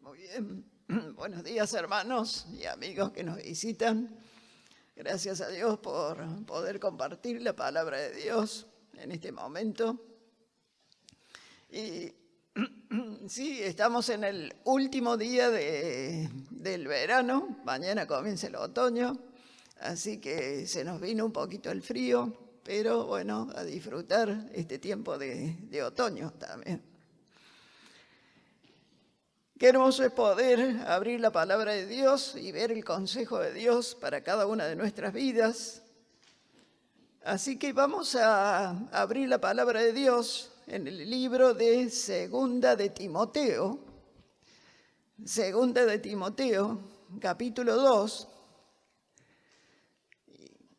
Muy bien. Buenos días, hermanos y amigos que nos visitan. Gracias a Dios por poder compartir la palabra de Dios en este momento. Y sí, estamos en el último día del verano. Mañana comienza el otoño, así que se nos vino un poquito el frío, pero bueno, a disfrutar este tiempo de otoño también. Qué hermoso es poder abrir la palabra de Dios y ver el consejo de Dios para cada una de nuestras vidas. Así que vamos a abrir la palabra de Dios en el libro de Segunda de Timoteo. Segunda de Timoteo, capítulo 2.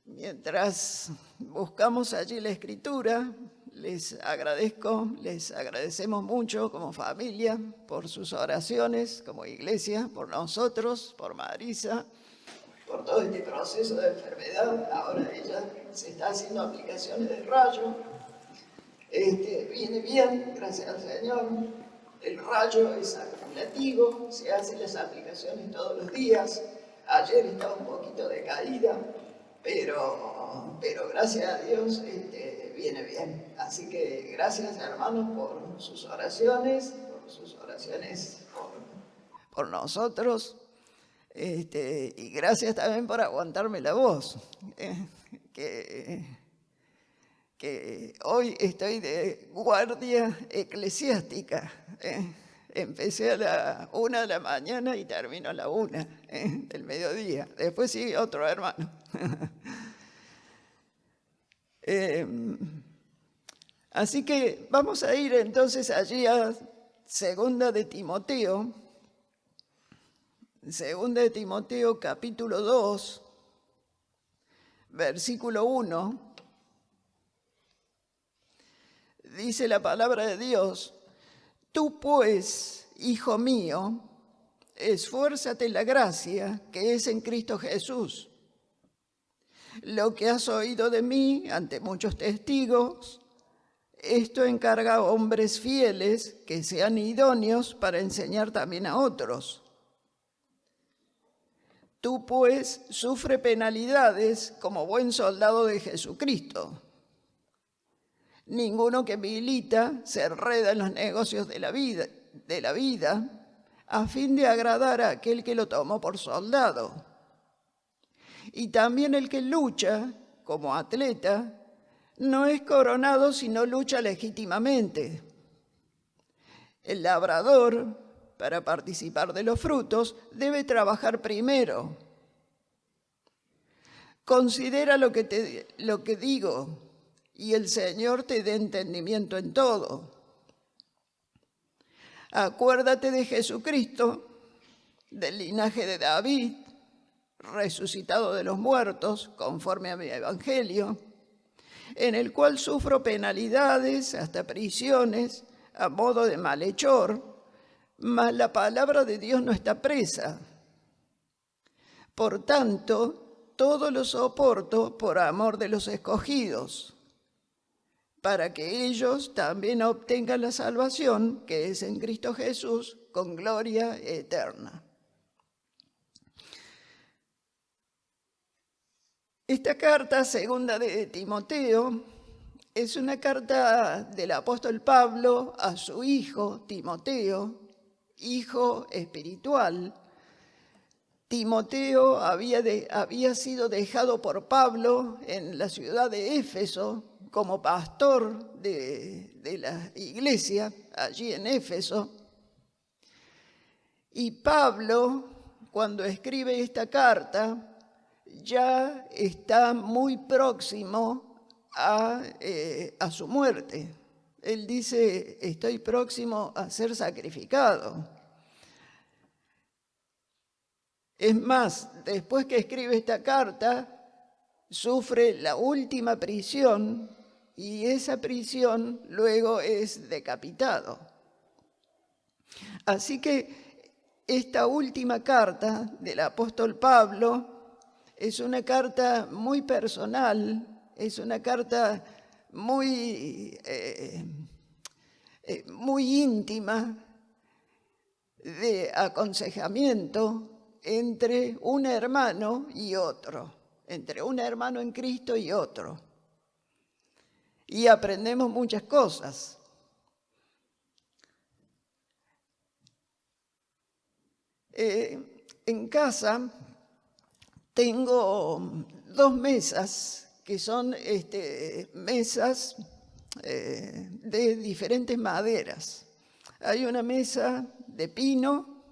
Mientras buscamos allí la escritura, les agradecemos mucho como familia por sus oraciones, como iglesia, por nosotros, por Marisa, por todo este proceso de enfermedad. Ahora ella se está haciendo aplicaciones de rayo. Viene bien, gracias al Señor. El rayo es acumulativo, se hacen las aplicaciones todos los días. Ayer estaba un poquito decaída, pero gracias a Dios viene bien. Así que gracias, hermanos, por sus oraciones por nosotros. Y gracias también por aguantarme la voz, que hoy estoy de guardia eclesiástica. Empecé a la 1 de la mañana y termino a la 1 del mediodía. Después sigue otro hermano. Así que vamos a ir entonces allí a Segunda de Timoteo. Segunda de Timoteo, capítulo 2, versículo 1. Dice la palabra de Dios: tú pues, hijo mío, esfuérzate en la gracia que es en Cristo Jesús. Lo que has oído de mí ante muchos testigos, esto encarga a hombres fieles que sean idóneos para enseñar también a otros. Tú pues sufre penalidades como buen soldado de Jesucristo. Ninguno que milita se enreda en los negocios de la vida a fin de agradar a aquel que lo tomó por soldado. Y también el que lucha como atleta no es coronado si no lucha legítimamente. El labrador, para participar de los frutos, debe trabajar primero. Considera lo que digo, y el Señor te dé entendimiento en todo. Acuérdate de Jesucristo, del linaje de David, resucitado de los muertos, conforme a mi evangelio, en el cual sufro penalidades, hasta prisiones, a modo de malhechor, mas la palabra de Dios no está presa. Por tanto, todo lo soporto por amor de los escogidos, para que ellos también obtengan la salvación que es en Cristo Jesús con gloria eterna. Esta carta, segunda de Timoteo, es una carta del apóstol Pablo a su hijo Timoteo, hijo espiritual. Timoteo había sido dejado por Pablo en la ciudad de Éfeso como pastor de la iglesia allí en Éfeso. Y Pablo, cuando escribe esta carta, ya está muy próximo a su muerte. Él dice: estoy próximo a ser sacrificado. Es más, después que escribe esta carta, sufre la última prisión y esa prisión luego es decapitado. Así que esta última carta del apóstol Pablo es una carta muy personal, es una carta muy íntima, de aconsejamiento entre un hermano y otro, entre un hermano en Cristo y otro. Y aprendemos muchas cosas. En casa tengo 2 mesas que son mesas de diferentes maderas. Hay una mesa de pino,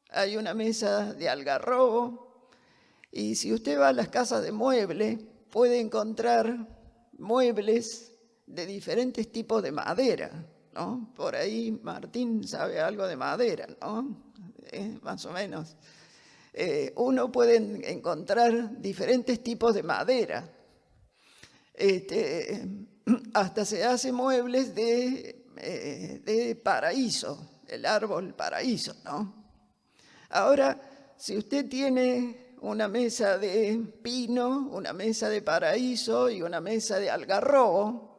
hay una mesa de algarrobo, y si usted va a las casas de mueble, puede encontrar muebles de diferentes tipos de madera, ¿no? Por ahí Martín sabe algo de madera, ¿no? Más o menos. Uno puede encontrar diferentes tipos de madera. Hasta se hace muebles de paraíso, el árbol paraíso, ¿no? Ahora, si usted tiene una mesa de pino, una mesa de paraíso y una mesa de algarrobo,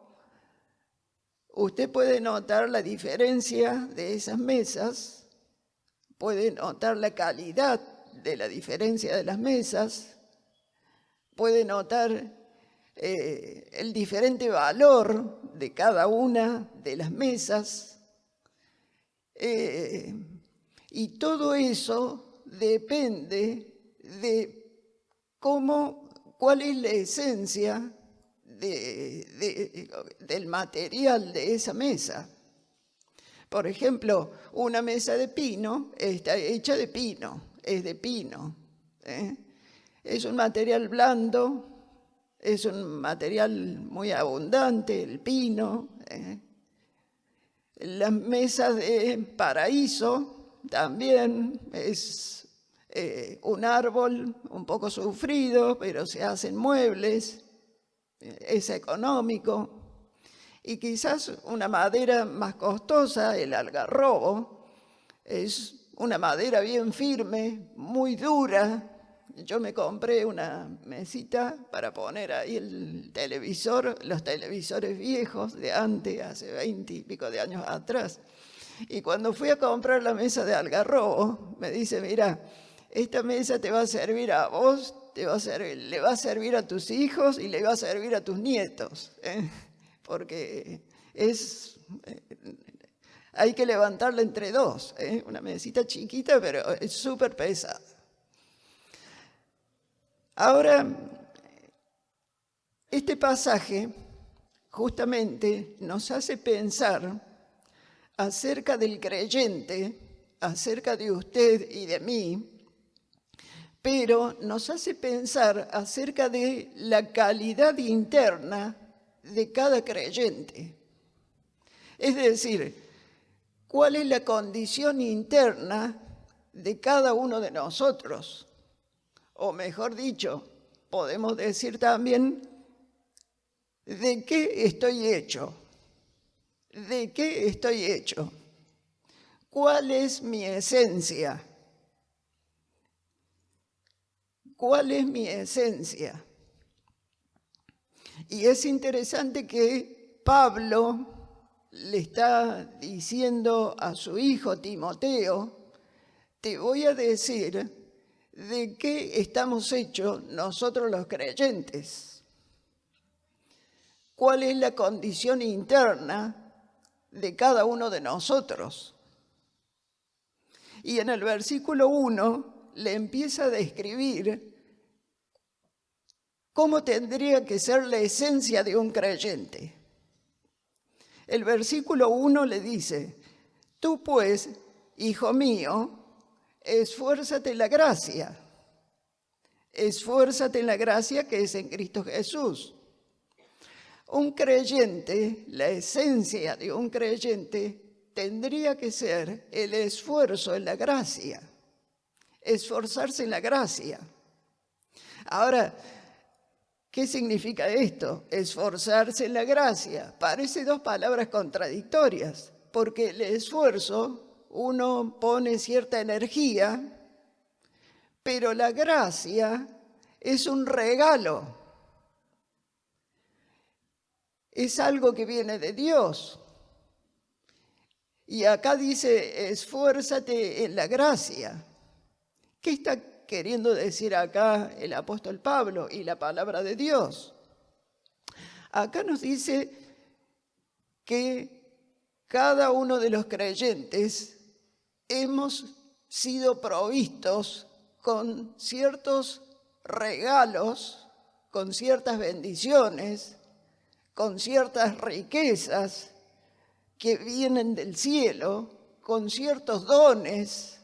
usted puede notar la diferencia de esas mesas, puede notar la calidad de la diferencia de las mesas, puede notar el diferente valor de cada una de las mesas, y todo eso depende de cuál es la esencia del material de esa mesa. Por ejemplo, una mesa de pino está hecha de pino, es de pino. Es un material blando, es un material muy abundante, el pino. Las mesas de paraíso también es un árbol un poco sufrido, pero se hacen muebles, es económico. Y quizás una madera más costosa, el algarrobo, es una madera bien firme, muy dura. Yo me compré una mesita para poner ahí el televisor, los televisores viejos de antes, hace 20 y pico de años atrás. Y cuando fui a comprar la mesa de algarrobo, me dice, mira, esta mesa te va a servir a vos, le va a servir a tus hijos y le va a servir a tus nietos, porque hay que levantarla entre 2, una mesita chiquita, pero es súper pesada. Ahora, este pasaje justamente nos hace pensar acerca del creyente, acerca de usted y de mí, pero nos hace pensar acerca de la calidad interna de cada creyente. Es decir, ¿cuál es la condición interna de cada uno de nosotros? O mejor dicho, podemos decir también, ¿de qué estoy hecho? ¿De qué estoy hecho? ¿Cuál es mi esencia? ¿Cuál es mi esencia? Y es interesante que Pablo le está diciendo a su hijo Timoteo, te voy a decir de qué estamos hechos nosotros los creyentes. ¿Cuál es la condición interna de cada uno de nosotros? Y en el versículo 1 le empieza a describir cómo tendría que ser la esencia de un creyente. El versículo 1 le dice, tú pues, hijo mío, esfuérzate en la gracia. Esfuérzate en la gracia que es en Cristo Jesús. Un creyente, la esencia de un creyente tendría que ser el esfuerzo en la gracia. Esforzarse en la gracia. Ahora, ¿qué significa esto? Esforzarse en la gracia. Parece 2 palabras contradictorias, porque el esfuerzo, uno pone cierta energía, pero la gracia es un regalo. Es algo que viene de Dios. Y acá dice, esfuérzate en la gracia. ¿Qué está queriendo decir acá el apóstol Pablo y la palabra de Dios? Acá nos dice que cada uno de los creyentes hemos sido provistos con ciertos regalos, con ciertas bendiciones, con ciertas riquezas que vienen del cielo, con ciertos dones.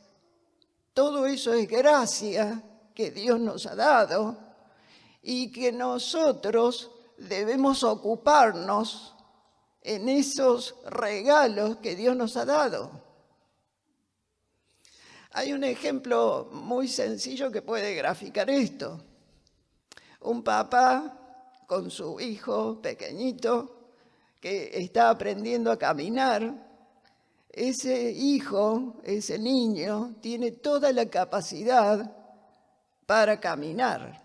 Todo eso es gracia que Dios nos ha dado y que nosotros debemos ocuparnos en esos regalos que Dios nos ha dado. Hay un ejemplo muy sencillo que puede graficar esto. Un papá con su hijo pequeñito que está aprendiendo a caminar. Ese hijo, ese niño, tiene toda la capacidad para caminar.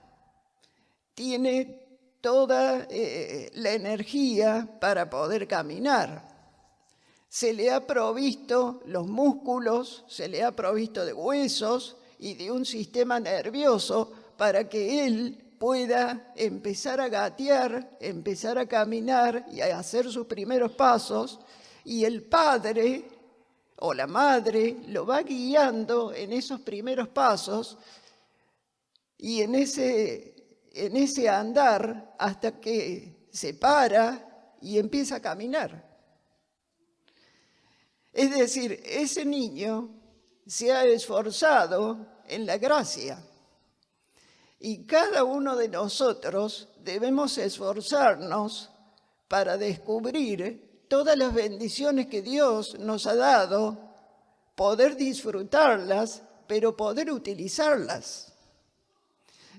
Tiene toda la energía para poder caminar. Se le ha provisto los músculos, se le ha provisto de huesos y de un sistema nervioso para que él pueda empezar a gatear, empezar a caminar y a hacer sus primeros pasos, y el padre o la madre lo va guiando en esos primeros pasos y en ese andar hasta que se para y empieza a caminar. Es decir, ese niño se ha esforzado en la gracia. Y cada uno de nosotros debemos esforzarnos para descubrir todas las bendiciones que Dios nos ha dado, poder disfrutarlas, pero poder utilizarlas.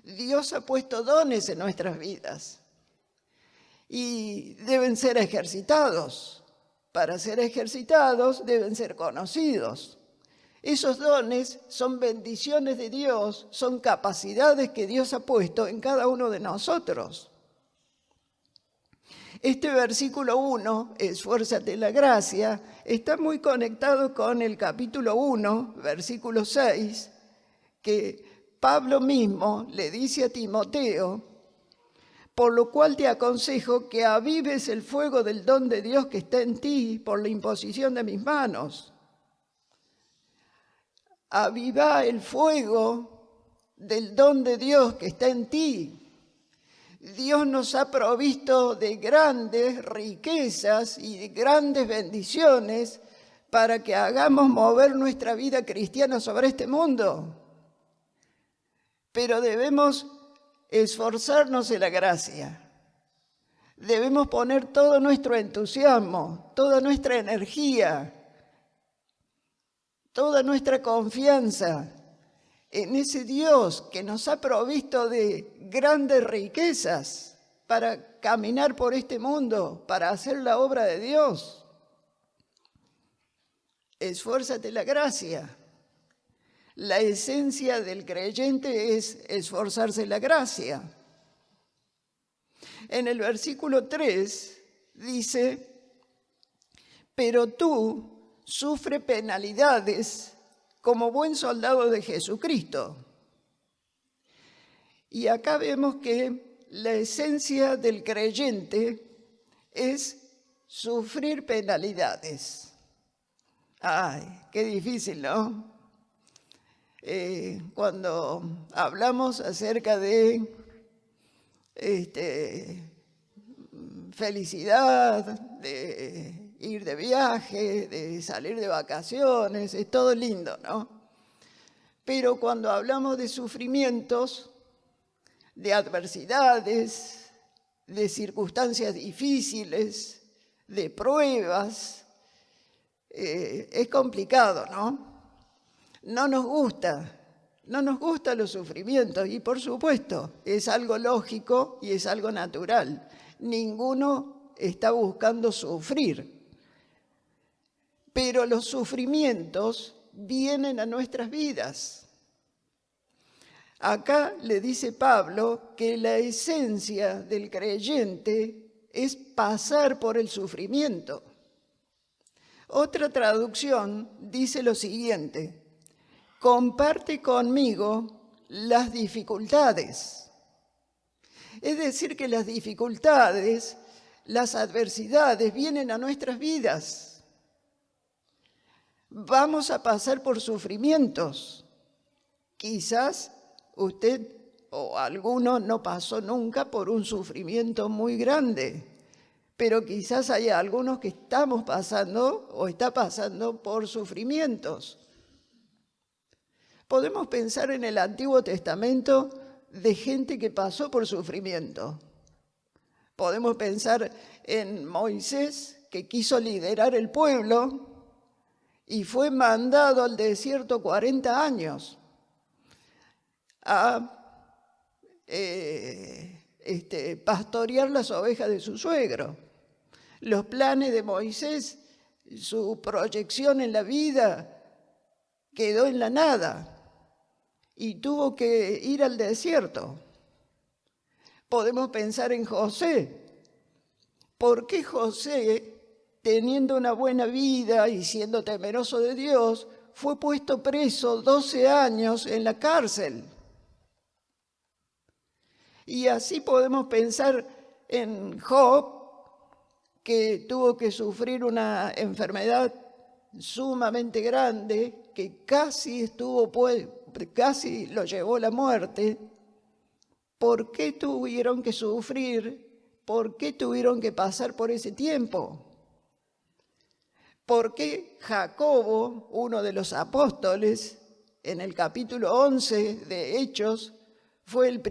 Dios ha puesto dones en nuestras vidas y deben ser ejercitados. Para ser ejercitados deben ser conocidos. Esos dones son bendiciones de Dios, son capacidades que Dios ha puesto en cada uno de nosotros. Este versículo 1, esfuérzate en la gracia, está muy conectado con el capítulo 1, versículo 6, que Pablo mismo le dice a Timoteo: por lo cual te aconsejo que avives el fuego del don de Dios que está en ti por la imposición de mis manos. Aviva el fuego del don de Dios que está en ti. Dios nos ha provisto de grandes riquezas y de grandes bendiciones para que hagamos mover nuestra vida cristiana sobre este mundo. Pero debemos esforzarnos en la gracia. Debemos poner todo nuestro entusiasmo, toda nuestra energía, toda nuestra confianza en ese Dios que nos ha provisto de grandes riquezas para caminar por este mundo, para hacer la obra de Dios. Esfuérzate en la gracia. La esencia del creyente es esforzarse en la gracia. En el versículo 3 dice: pero tú sufre penalidades como buen soldado de Jesucristo. Y acá vemos que la esencia del creyente es sufrir penalidades. Ay, qué difícil, ¿no? Cuando hablamos acerca de felicidad, de ir de viaje, de salir de vacaciones, es todo lindo, ¿no? Pero cuando hablamos de sufrimientos, de adversidades, de circunstancias difíciles, de pruebas, es complicado, ¿no? No nos gustan los sufrimientos y por supuesto es algo lógico y es algo natural. Ninguno está buscando sufrir, pero los sufrimientos vienen a nuestras vidas. Acá le dice Pablo que la esencia del creyente es pasar por el sufrimiento. Otra traducción dice lo siguiente: comparte conmigo las dificultades. Es decir, que las dificultades, las adversidades vienen a nuestras vidas. Vamos a pasar por sufrimientos. Quizás usted o alguno no pasó nunca por un sufrimiento muy grande, pero quizás hay algunos que estamos pasando o está pasando por sufrimientos. Podemos pensar en el Antiguo Testamento de gente que pasó por sufrimiento. Podemos pensar en Moisés, que quiso liderar el pueblo y fue mandado al desierto 40 años a pastorear las ovejas de su suegro. Los planes de Moisés, su proyección en la vida quedó en la nada y tuvo que ir al desierto. Podemos pensar en José. ¿Por qué José, teniendo una buena vida y siendo temeroso de Dios, fue puesto preso 12 años en la cárcel? Y así podemos pensar en Job, que tuvo que sufrir una enfermedad sumamente grande, que casi lo llevó a la muerte. ¿Por qué tuvieron que sufrir? ¿Por qué tuvieron que pasar por ese tiempo? ¿Por qué Jacobo, uno de los apóstoles, en el capítulo 11 de Hechos, fue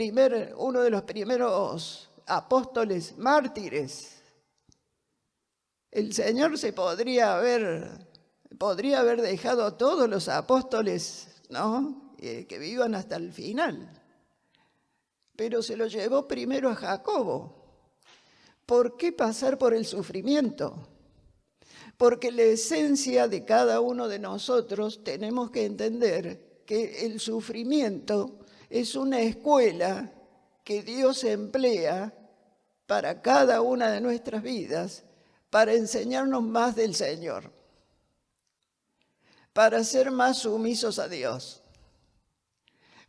uno de los primeros apóstoles mártires? El Señor podría haber dejado a todos los apóstoles, ¿no?, que vivan hasta el final. Pero se lo llevó primero a Jacobo. ¿Por qué pasar por el sufrimiento? Porque la esencia de cada uno de nosotros tenemos que entender que el sufrimiento es una escuela que Dios emplea para cada una de nuestras vidas, para enseñarnos más del Señor, para ser más sumisos a Dios,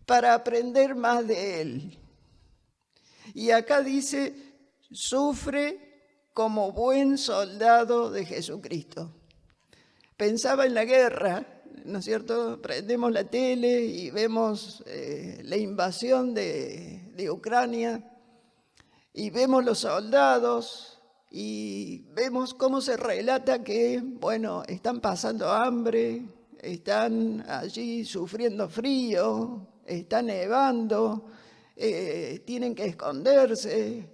para aprender más de Él. Y acá dice, sufre como buen soldado de Jesucristo. Pensaba en la guerra, ¿no es cierto? Prendemos la tele y vemos la invasión de Ucrania y vemos los soldados y vemos cómo se relata que, bueno, están pasando hambre, están allí sufriendo frío, está nevando, tienen que esconderse,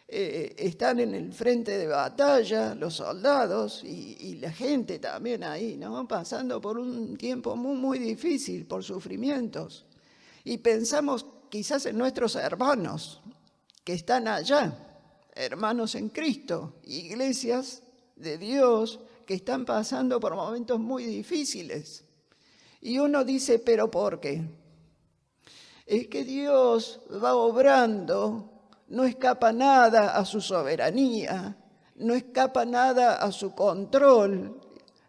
están en el frente de batalla los soldados y la gente también ahí, ¿no?, pasando por un tiempo muy, muy difícil, por sufrimientos. Y pensamos quizás en nuestros hermanos que están allá, hermanos en Cristo, iglesias de Dios que están pasando por momentos muy difíciles. Y uno dice, ¿pero por qué? Es que Dios va obrando, no escapa nada a su soberanía, no escapa nada a su control,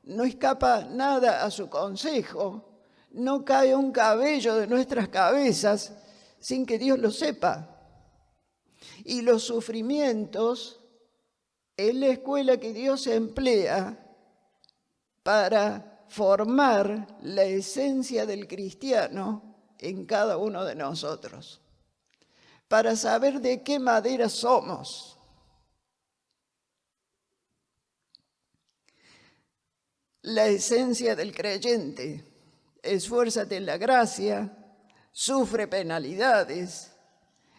no escapa nada a su consejo, no cae un cabello de nuestras cabezas sin que Dios lo sepa. Y los sufrimientos es la escuela que Dios emplea para formar la esencia del cristiano en cada uno de nosotros, para saber de qué madera somos. La esencia del creyente: esfuérzate en la gracia, sufre penalidades.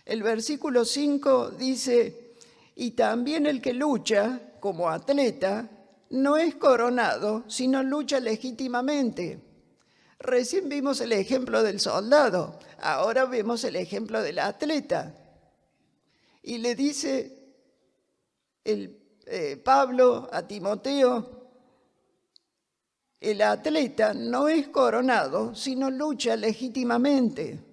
El versículo 5 dice, y también el que lucha como atleta no es coronado, sino lucha legítimamente. Recién vimos el ejemplo del soldado, ahora vemos el ejemplo del atleta. Y le dice Pablo a Timoteo, el atleta no es coronado, sino lucha legítimamente.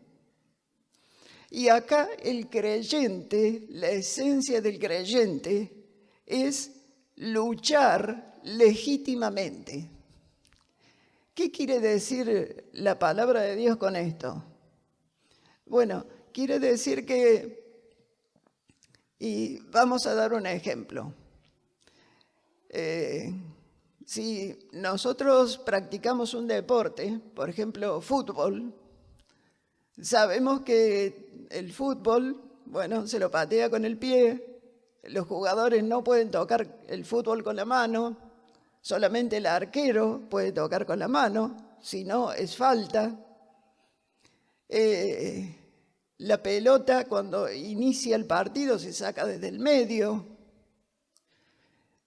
Y acá el creyente, la esencia del creyente es luchar legítimamente. ¿Qué quiere decir la palabra de Dios con esto? Bueno, quiere decir que, y vamos a dar un ejemplo. Si nosotros practicamos un deporte, por ejemplo, fútbol, sabemos que el fútbol, bueno, se lo patea con el pie, los jugadores no pueden tocar el fútbol con la mano, solamente el arquero puede tocar con la mano, si no es falta. La pelota cuando inicia el partido se saca desde el medio.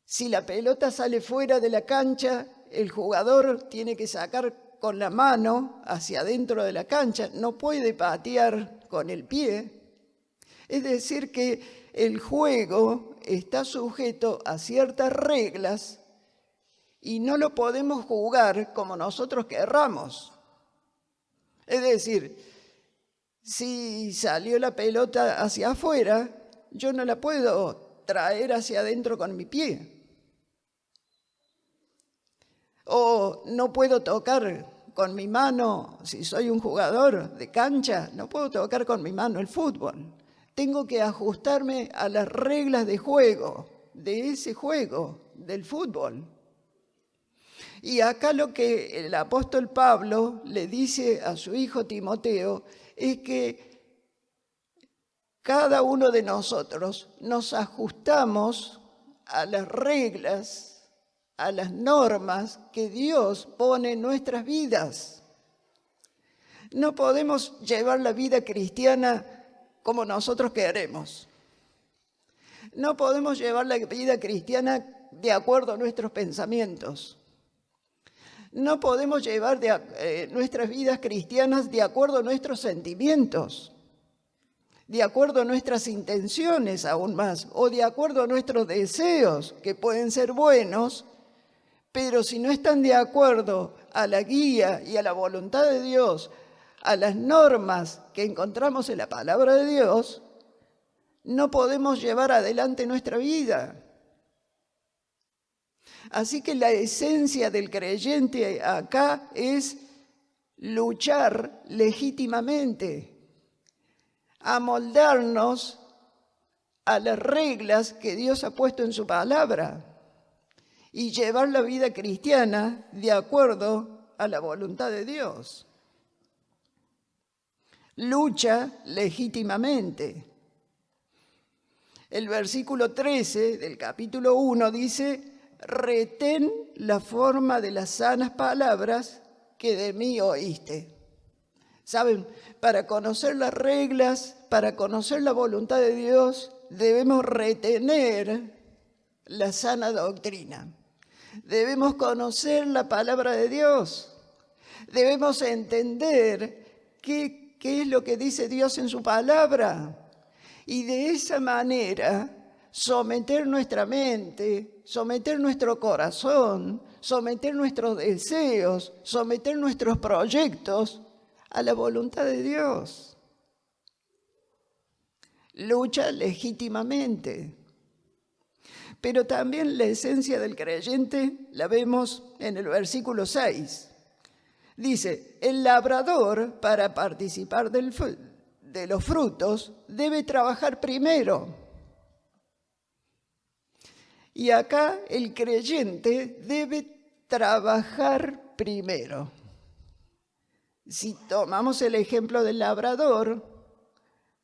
Si la pelota sale fuera de la cancha, el jugador tiene que sacar con la mano hacia adentro de la cancha, no puede patear con el pie. Es decir, que el juego está sujeto a ciertas reglas y no lo podemos jugar como nosotros querramos. Es decir, si salió la pelota hacia afuera, yo no la puedo traer hacia adentro con mi pie. O no puedo tocar con mi mano, si soy un jugador de cancha, no puedo tocar con mi mano el fútbol. Tengo que ajustarme a las reglas de juego, de ese juego, del fútbol. Y acá lo que el apóstol Pablo le dice a su hijo Timoteo es que cada uno de nosotros nos ajustamos a las reglas, a las normas que Dios pone en nuestras vidas. No podemos llevar la vida cristiana como nosotros queremos. No podemos llevar la vida cristiana de acuerdo a nuestros pensamientos. No podemos llevar nuestras vidas cristianas de acuerdo a nuestros sentimientos, de acuerdo a nuestras intenciones aún más, o de acuerdo a nuestros deseos, que pueden ser buenos, pero si no están de acuerdo a la guía y a la voluntad de Dios, a las normas que encontramos en la palabra de Dios, no podemos llevar adelante nuestra vida. Así que la esencia del creyente acá es luchar legítimamente, amoldarnos a las reglas que Dios ha puesto en su palabra y llevar la vida cristiana de acuerdo a la voluntad de Dios. Lucha legítimamente. El versículo 13 del capítulo 1 dice: retén la forma de las sanas palabras que de mí oíste. ¿Saben? Para conocer las reglas, para conocer la voluntad de Dios, debemos retener la sana doctrina. Debemos conocer la palabra de Dios. Debemos entender qué es lo que dice Dios en su palabra. Y de esa manera someter nuestra mente, someter nuestro corazón, someter nuestros deseos, someter nuestros proyectos a la voluntad de Dios. Lucha legítimamente. Pero también la esencia del creyente la vemos en el versículo 6. Dice: el labrador, para participar de los frutos, debe trabajar primero. Y acá el creyente debe trabajar primero. Si tomamos el ejemplo del labrador,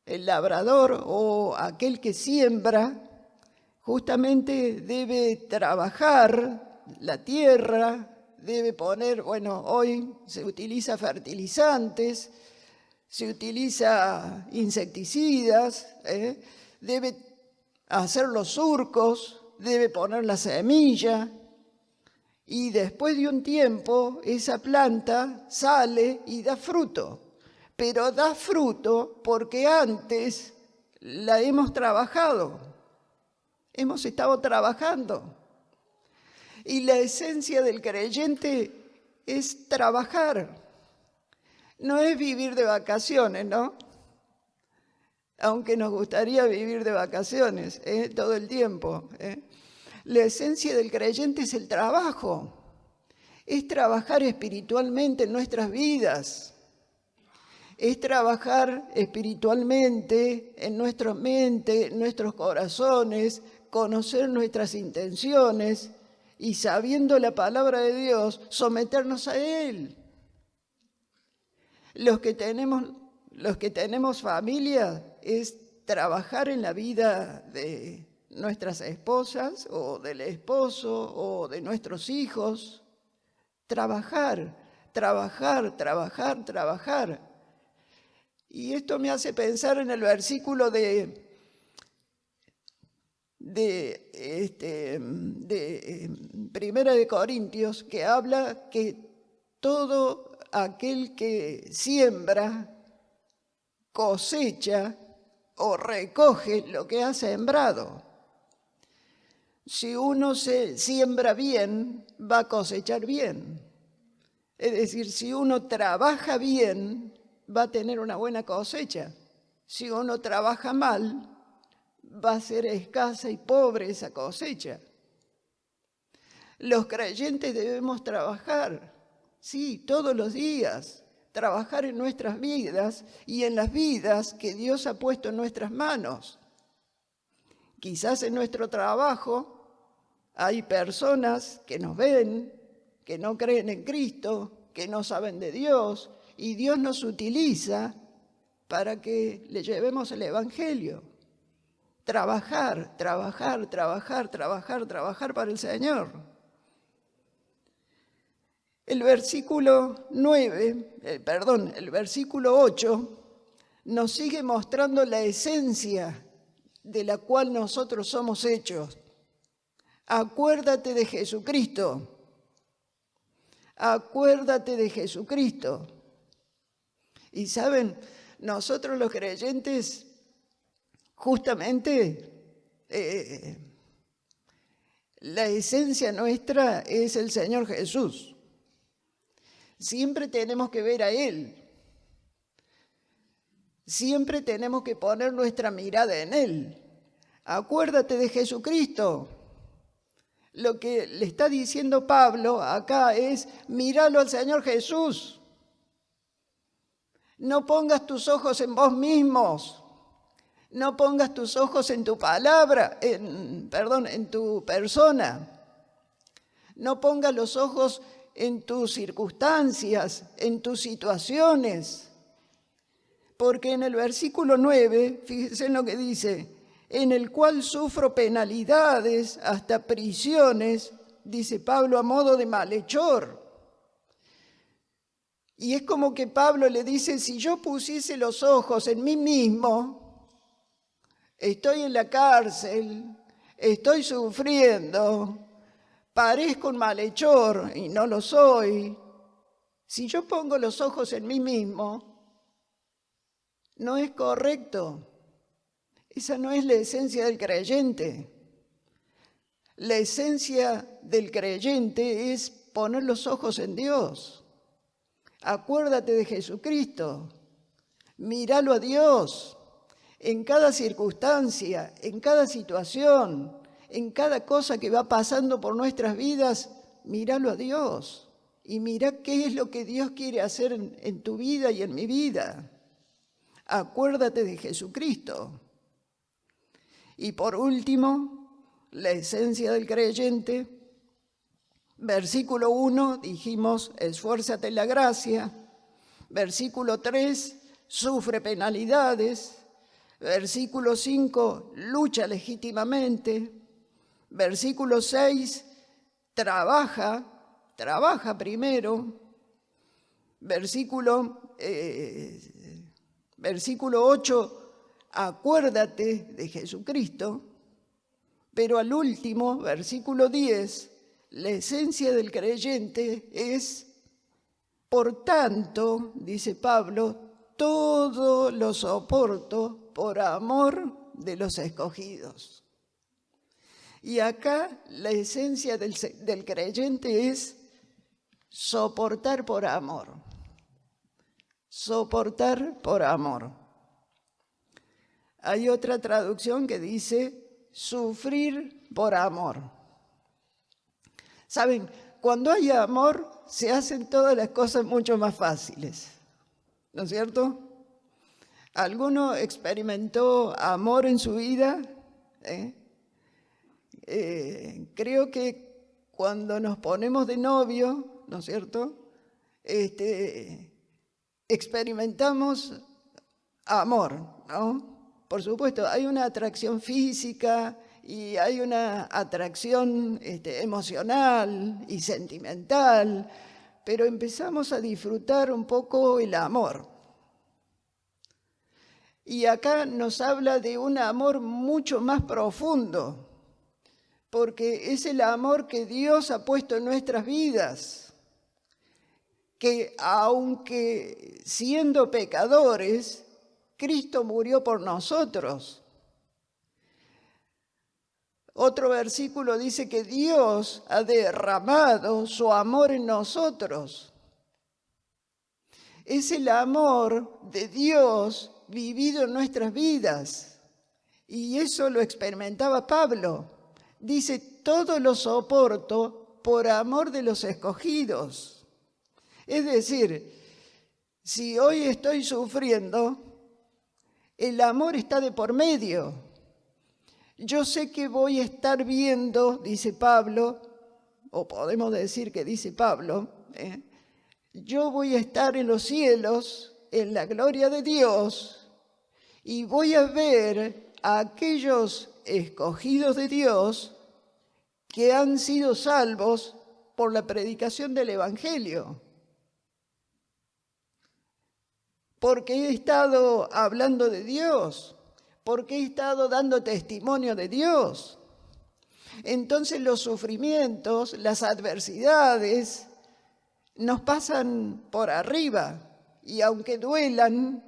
el labrador o aquel que siembra, justamente debe trabajar la tierra, debe poner, hoy se utiliza fertilizantes, se utiliza insecticidas, debe hacer los surcos, debe poner la semilla, y después de un tiempo esa planta sale y da fruto. Pero da fruto porque antes la hemos trabajado, hemos estado trabajando. Y la esencia del creyente es trabajar. No es vivir de vacaciones, ¿no? Aunque nos gustaría vivir de vacaciones todo el tiempo. La esencia del creyente es el trabajo, es trabajar espiritualmente en nuestras vidas, es trabajar espiritualmente en nuestra mente, en nuestros corazones, conocer nuestras intenciones y, sabiendo la palabra de Dios, someternos a Él. Los que tenemos familia es trabajar en la vida de nuestras esposas o del esposo o de nuestros hijos. Trabajar. Y esto me hace pensar en el versículo de Primera de Corintios, que habla que todo aquel que siembra, cosecha o recoge lo que ha sembrado. Si uno se siembra bien, va a cosechar bien. Es decir, si uno trabaja bien, va a tener una buena cosecha. Si uno trabaja mal, va a ser escasa y pobre esa cosecha. Los creyentes debemos trabajar, sí, todos los días, trabajar en nuestras vidas y en las vidas que Dios ha puesto en nuestras manos. Quizás en nuestro trabajo hay personas que nos ven, que no creen en Cristo, que no saben de Dios, y Dios nos utiliza para que le llevemos el Evangelio. Trabajar para el Señor. El versículo 8 nos sigue mostrando la esencia de la cual nosotros somos hechos. Acuérdate de Jesucristo. Acuérdate de Jesucristo. Y saben, nosotros los creyentes, justamente, la esencia nuestra es el Señor Jesús. Siempre tenemos que ver a Él. Siempre tenemos que poner nuestra mirada en Él. Acuérdate de Jesucristo. Lo que le está diciendo Pablo acá es, míralo al Señor Jesús. No pongas tus ojos en vos mismos. No pongas tus ojos en tu palabra, en tu persona. No pongas los ojos en tus circunstancias, en tus situaciones. Porque en el versículo 9, fíjense en lo que dice, en el cual sufro penalidades, hasta prisiones, dice Pablo, a modo de malhechor. Y es como que Pablo le dice, si yo pusiese los ojos en mí mismo, estoy en la cárcel, estoy sufriendo, parezco un malhechor y no lo soy. Si yo pongo los ojos en mí mismo, no es correcto. Esa no es la esencia del creyente. La esencia del creyente es poner los ojos en Dios. Acuérdate de Jesucristo. Míralo a Dios. En cada circunstancia, en cada situación, en cada cosa que va pasando por nuestras vidas, míralo a Dios. Y mira qué es lo que Dios quiere hacer en tu vida y en mi vida. Acuérdate de Jesucristo. Y por último, la esencia del creyente. Versículo 1, dijimos, esfuérzate en la gracia. Versículo 3, sufre penalidades. Versículo 5, lucha legítimamente. Versículo 6, trabaja primero. Versículo 8, acuérdate de Jesucristo. Pero al último, versículo 10, la esencia del creyente es, por tanto, dice Pablo, todo lo soporto por amor de los escogidos. Y acá la esencia del creyente es soportar por amor. Soportar por amor. Hay otra traducción que dice sufrir por amor. Saben, cuando hay amor, se hacen todas las cosas mucho más fáciles, ¿no es cierto? ¿Alguno experimentó amor en su vida? Creo que cuando nos ponemos de novio, ¿no es cierto?, experimentamos amor, ¿no? Por supuesto, hay una atracción física y hay una atracción emocional y sentimental, pero empezamos a disfrutar un poco el amor. Y acá nos habla de un amor mucho más profundo, porque es el amor que Dios ha puesto en nuestras vidas, que aunque siendo pecadores, Cristo murió por nosotros. Otro versículo dice que Dios ha derramado su amor en nosotros. Es el amor de Dios vivido en nuestras vidas. Y eso lo experimentaba Pablo. Dice, todo lo soporto por amor de los escogidos. Es decir, si hoy estoy sufriendo, el amor está de por medio. Yo sé que voy a estar viendo, dice Pablo, o podemos decir que dice Pablo, yo voy a estar en los cielos, en la gloria de Dios, y voy a ver a aquellos escogidos de Dios que han sido salvos por la predicación del Evangelio. Porque he estado hablando de Dios, porque he estado dando testimonio de Dios. Entonces los sufrimientos, las adversidades, nos pasan por arriba. Y aunque duelan,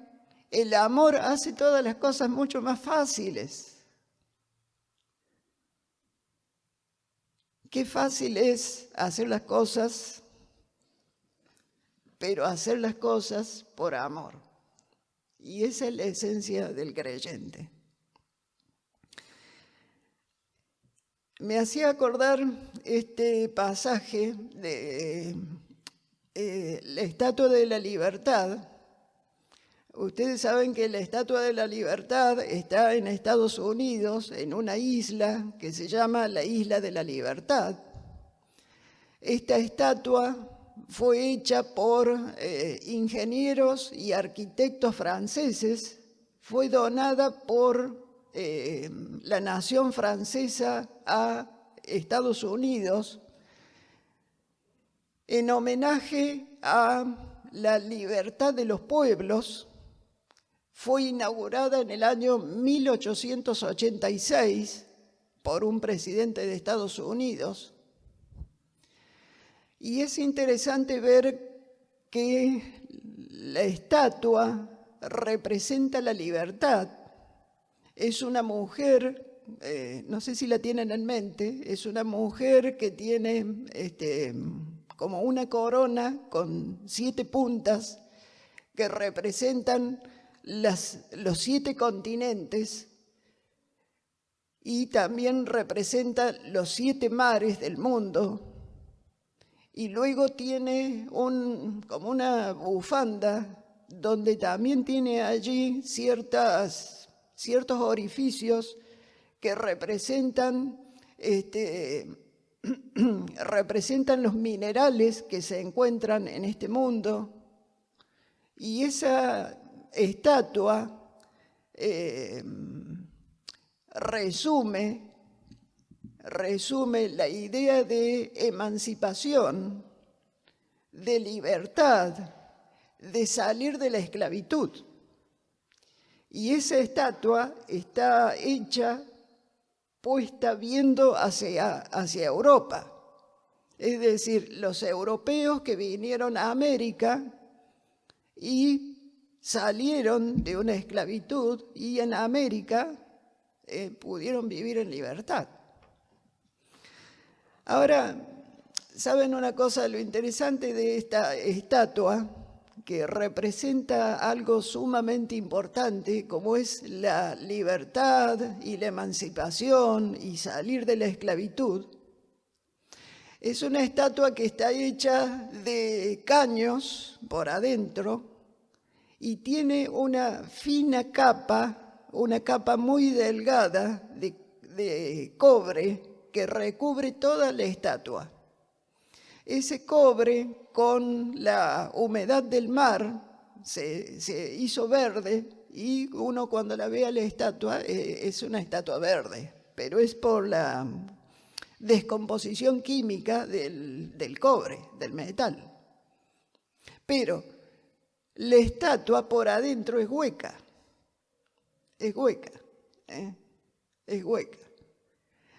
el amor hace todas las cosas mucho más fáciles. Qué fácil es hacer las cosas, pero hacer las cosas por amor. Y esa es la esencia del creyente. Me hacía acordar este pasaje de la Estatua de la Libertad. Ustedes saben que la Estatua de la Libertad está en Estados Unidos, en una isla que se llama la Isla de la Libertad. Esta estatua fue hecha por ingenieros y arquitectos franceses, fue donada por la nación francesa a Estados Unidos en homenaje a la libertad de los pueblos. Fue inaugurada en el año 1886 por un presidente de Estados Unidos. Y es interesante ver que la estatua representa la libertad. Es una mujer, no sé si la tienen en mente, es una mujer que tiene como una corona con 7 puntas que representan los 7 continentes y también representa los 7 mares del mundo. Y luego tiene como una bufanda donde también tiene allí ciertos orificios que representan los minerales que se encuentran en este mundo. Y esa estatua resume la idea de emancipación, de libertad, de salir de la esclavitud. Y esa estatua está hecha, puesta viendo hacia Europa. Es decir, los europeos que vinieron a América y salieron de una esclavitud y en América pudieron vivir en libertad. Ahora, ¿saben una cosa? Lo interesante de esta estatua, que representa algo sumamente importante, como es la libertad y la emancipación y salir de la esclavitud, Es una estatua que está hecha de caños por adentro y tiene una fina capa, una capa muy delgada de cobre que recubre toda la estatua. Ese cobre, con la humedad del mar, se hizo verde y uno cuando la ve a la estatua es una estatua verde, pero es por la descomposición química del cobre, del metal. Pero la estatua por adentro es hueca, es hueca.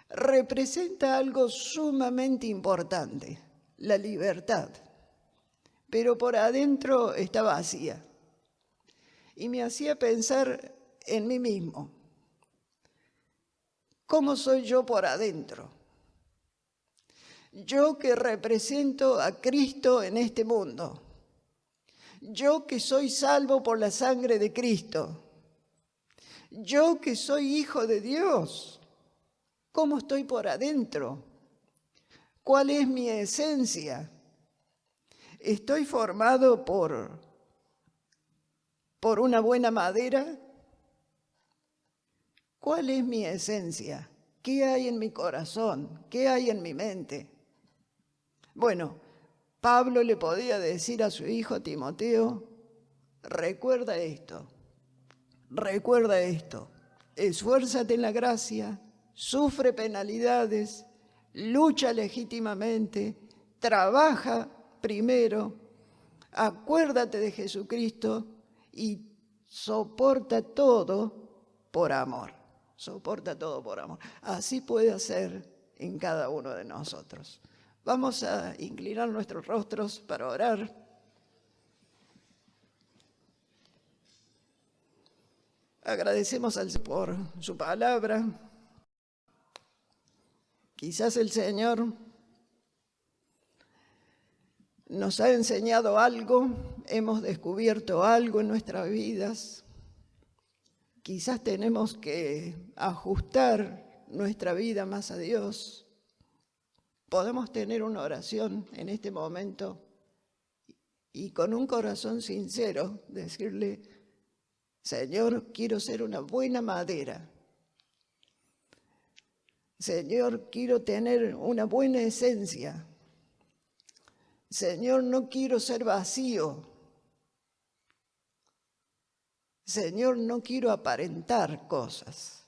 Representa algo sumamente importante, la libertad, pero por adentro está vacía. Y me hacía pensar en mí mismo. ¿Cómo soy yo por adentro? Yo que represento a Cristo en este mundo. Yo que soy salvo por la sangre de Cristo. Yo que soy hijo de Dios. ¿Cómo estoy por adentro? ¿Cuál es mi esencia? ¿Estoy formado por una buena madera? ¿Cuál es mi esencia? ¿Qué hay en mi corazón? ¿Qué hay en mi mente? Bueno, Pablo le podía decir a su hijo Timoteo, recuerda esto, esfuérzate en la gracia, sufre penalidades, lucha legítimamente, trabaja primero, acuérdate de Jesucristo y soporta todo por amor. Soporta todo por amor. Así puede hacer en cada uno de nosotros. Vamos a inclinar nuestros rostros para orar. Agradecemos al Señor por su palabra. Quizás el Señor nos ha enseñado algo, hemos descubierto algo en nuestras vidas. Quizás tenemos que ajustar nuestra vida más a Dios. Podemos tener una oración en este momento y con un corazón sincero decirle, Señor, quiero ser una buena madera. Señor, quiero tener una buena esencia. Señor, no quiero ser vacío. Señor, no quiero aparentar cosas.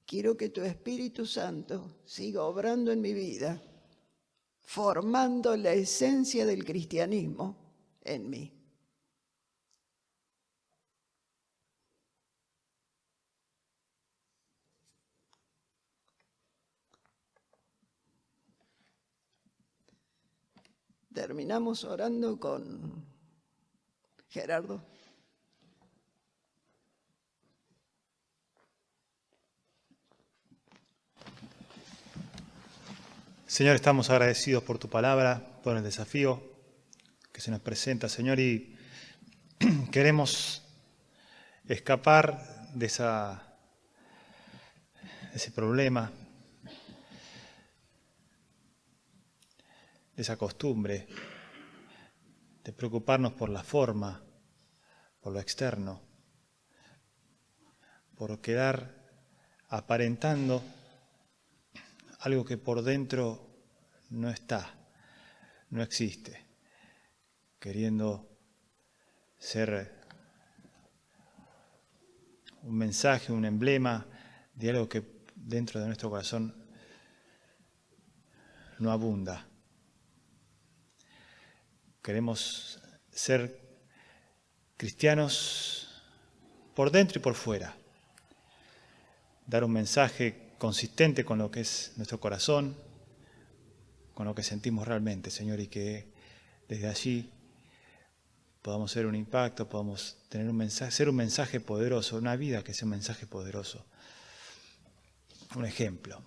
Quiero que tu Espíritu Santo siga obrando en mi vida, formando la esencia del cristianismo en mí. Terminamos orando con Gerardo. Señor, estamos agradecidos por tu palabra, por el desafío que se nos presenta, Señor, y queremos escapar de ese problema, de esa costumbre, de preocuparnos por la forma, por lo externo, por quedar aparentando algo que por dentro no está, no existe, queriendo ser un mensaje, un emblema de algo que dentro de nuestro corazón no abunda. Queremos ser cristianos por dentro y por fuera, dar un mensaje consistente con lo que es nuestro corazón, con lo que sentimos realmente, Señor, y que desde allí podamos ser un impacto, podamos tener un mensaje, ser un mensaje poderoso, una vida que sea un mensaje poderoso, un ejemplo.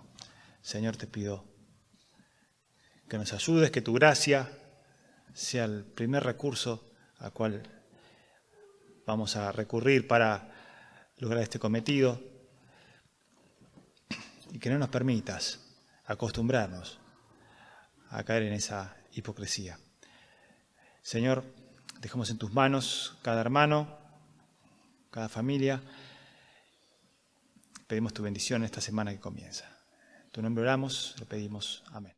Señor, te pido que nos ayudes, que tu gracia sea el primer recurso al cual vamos a recurrir para lograr este cometido, y que no nos permitas acostumbrarnos a caer en esa hipocresía. Señor, dejamos en tus manos cada hermano, cada familia. Pedimos tu bendición esta semana que comienza. En tu nombre oramos, le pedimos. Amén.